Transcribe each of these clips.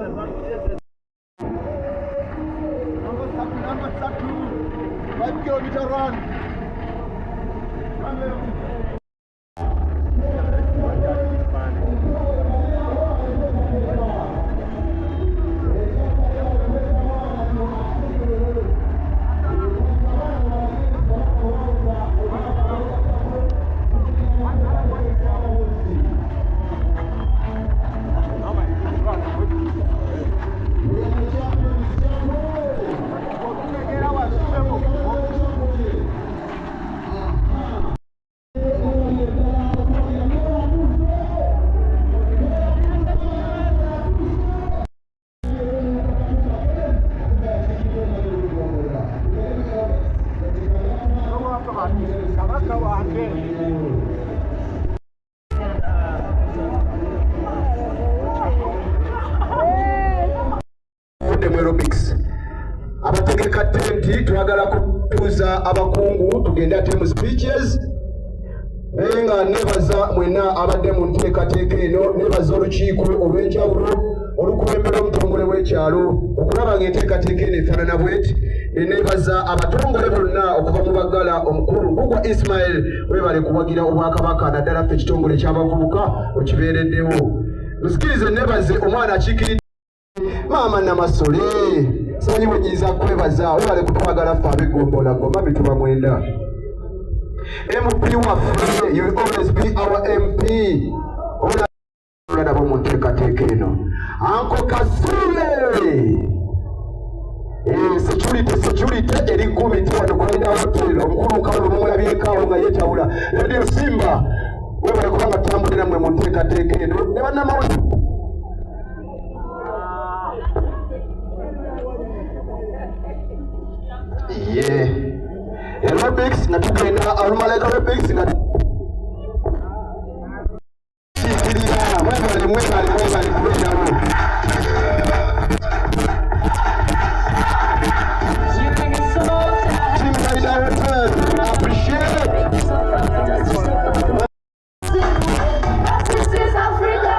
5 kilometer run. Abategeka tenti twagala kutuza abakungu tugenda ate mu speeches nenga nebaza mwena abadde mu nteekateeka eno nebaza olukiiko olw'enjawulo olukulembera omutongole w'ekyalo okulaba ng'enteekateeka eno efaanana bweti nebaza abatongole bonna okuva mu Bagala omukulu Mbugwa Ismail webale kuwagira obwakabaka naddala ffe ekitongole ky'abavubuka okibeereddewo musikirize nebaze omwana akiikiridde Mama Namasole simanyi bwenyiza kwebaza webale kutwagala ffe ab'eggombolola gomba bituba mwenda MP waffe you will always be our MP olaba mu nteekateeka eno Anko Kasule security eri gumiti wano kulina hotel omukulu nkawulo mumulabyekaawo nga yeetawula Radio Simba webale kubanga tambulira mmwe mu nteekateeka eno ne bannamawulire aerobics nga tugenda alumaleka aerobics nga tikirira mwebale kubeerawo Team Directors, appreciate This is Africa.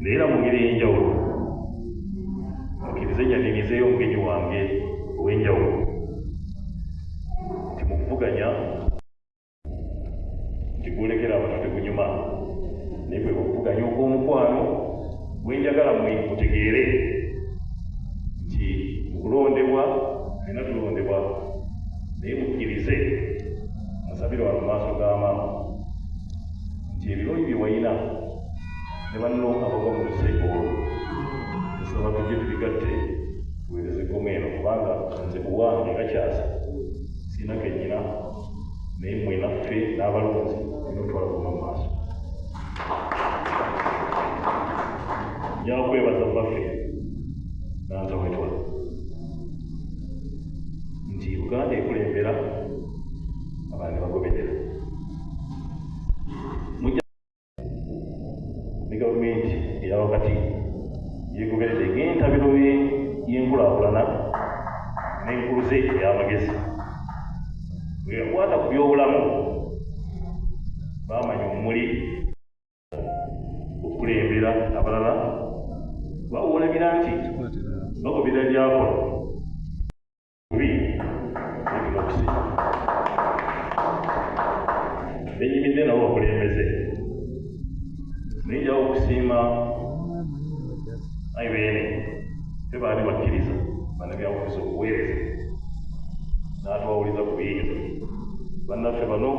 Neera mu ngeri ey'enjawulo mukkirize nyanirizeeyo omugenyi wange ow'enjawulo nti mu kuvuganya nti gwolekera abantu tegunyuma naye bwe okuvuganya okw'omukwano gwenjagala mutegeere nti mukulondebwa alina tulondebwa naye mukkirize musabire wano mu maaso ga maama nti ebirooyi bye walina ne banno abagwa mu luseeko olwo nsaba tujje tubigatte tuweereze ggomu eno kubanga nze buwange nga kyasa sirina kennyina naye mmwe naffe n'abalonzi tulina otwala goma mu maaso njala kwebaza baffe nanza wetwala nti Uganda ekulembera abantu ne bagoberera ne gavumenti eya wakati yeegoberedde ng'entabiro y'enkulaakulana n'enkuluze ey'amagezi bwe yakwata ku by'obulamu baamanya omuli okukulembera abalala bawolabira nti bagoberera byakola bubi nekina okusiima benyimidde nabo bakulembeze nayinjawo okusiima ayi beene tebaali bakkiriza bannabyabufuzi okuweereza n'atwawuliza ku biyinza bannaffe bano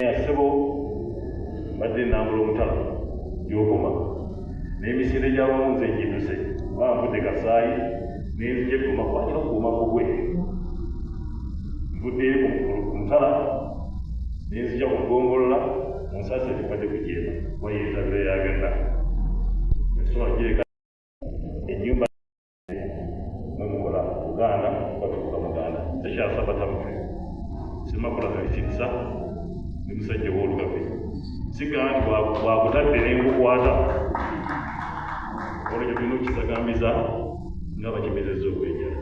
yasebo mbadde nambula omutala gy'okoma n'emisinde gy'abamu nze njiduse kuba nvudde kasaayi n'enzija ekuma kwanyina okukuuma kugwe nvuddeyo ku mutala n'enzija ku ggongolola mu nsaasi ezikwadde ku jeema kuba yeetabira yagenda esobola gireka ennyumba mwemukola Buganda batuuka Muganda tekyasabata mutwe simakola zabisikisa ne musajja w'olugabe sigaa nti bwakutadde n'enkukwata olwekyo tulina okukisagambiza nga bakimezezza okwenjala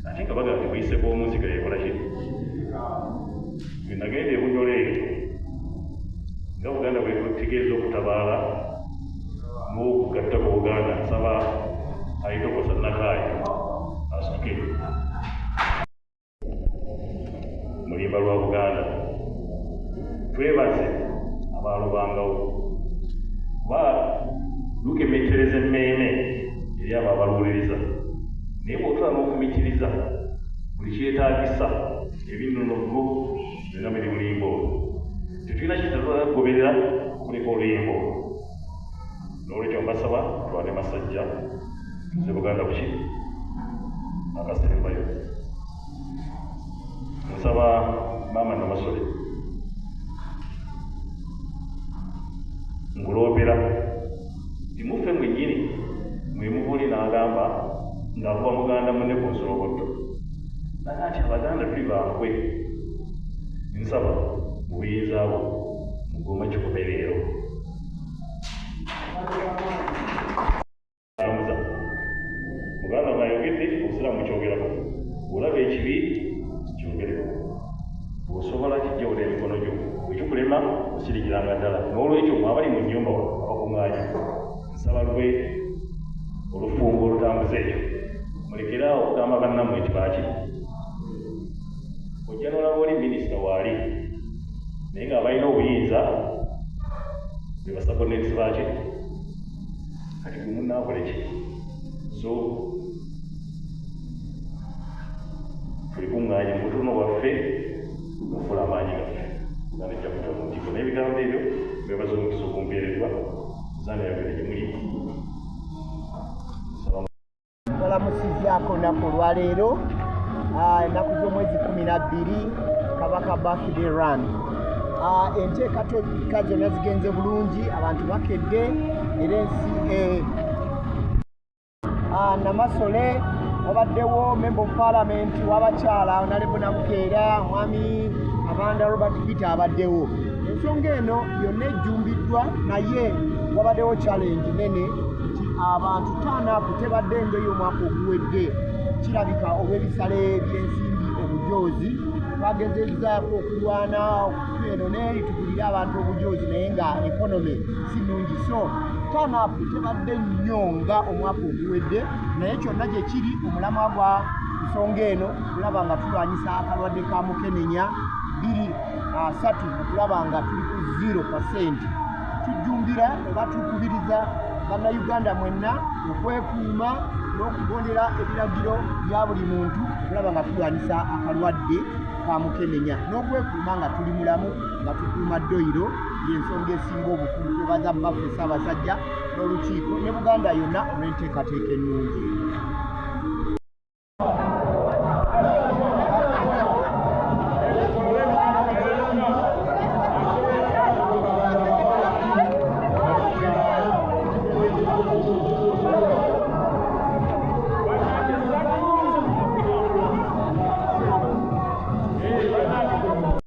ate nga bagaa nti buyiseko omunsiga yekola kiri nagenda ebunyola ekyo nga Buganda bwetegeeza okutabaala n'okugatta ku Buganda nsaba ayitokosa Nakaayi asituke mulimba lwa Buganda twebaze abaalubangawo kuba lukemettereza emmeeme eri abo abaluwuliriza naye bw'otula n'okumikiriza buli kyetaagisa ebinnonogo byonna biri bulimba olwo tetulina kitatugoberera kuleka oluyimba olwo n'olwekyo mbasaba twale masajja nze Buganda kuki akasembayo nsaba maama Namasole nkuloopera timuffe mwennyini mwemuvuli n'agamba ng'akuba muganda munne ku nsolobotto naye ati Abaganda tuli bankwe nsaba mu buyinza abo mugoma kikomereero Muganda ng'ayogedde obusiraamu kyogerako olaba ekibi kyogereko bw'osobola kijjawula emikono gyo bwekikulema osirikiranga ddala n'olwekyo abali mu nnyumba abakuŋŋaanya nsaba lwe olufumbo olutambuza ekyo mulekeraawo okugamba bannammwe nti baaki ojja n'olaba oli minisita waali naye ng'abalina obuyinza be basabonensi baaki kati gwe munnaakola ki so tulikuŋŋaanya mu butono bwaffe gafula amaanyi gaffe Uganda ejja kutya mu ntiiko n'ebigambo ebyo bebaza omukisa okumpeereddwa zaana yagere gye muli olamusizzaako olunaku olwaleero ennaku z'omwezi 12 Kabaka birthday run enteekateeka zonna zigenze bulungi abantu bakedde era ensi Namasole wabaddewo member of parliament w'abakyala Honorable Nabukeera mwami Amanda Robert Peter abaddewo ensonga eno yonna ejjumbiddwa naye wabaddewo challenge nene nti abantu taanaapu tebadde ng'ey'omwaka oguwedde kirabika olw'ebisale by'ensimbi obujoozi twagezezzaako okulwana eno neeri tugulire abantu obujoozi naye nga ekonome si nnungi so taanaapu tebadde nnyo nga omwaka oguwedde naye kyonna gye kiri omulamwa gwa nsonga eno okulaba nga tulwanyisa akalwadde ka mukenenya 23 okulaba nga tuli ku 0%. Tujjumbira oba tukubiriza bannayuganda mwenna okwekuuma n'okugondera ebiragiro bya buli muntu okulaba nga tulwanyisa akalwadde ka mukenenya n'okwekuuma nga tuli mulamu nga tukuuma dduyiro y'ensonga esinga obukulu twebaza mu baffe Ssaabasajja n'olukiiko ne Buganda yonna olw'enteekateeka ennungi.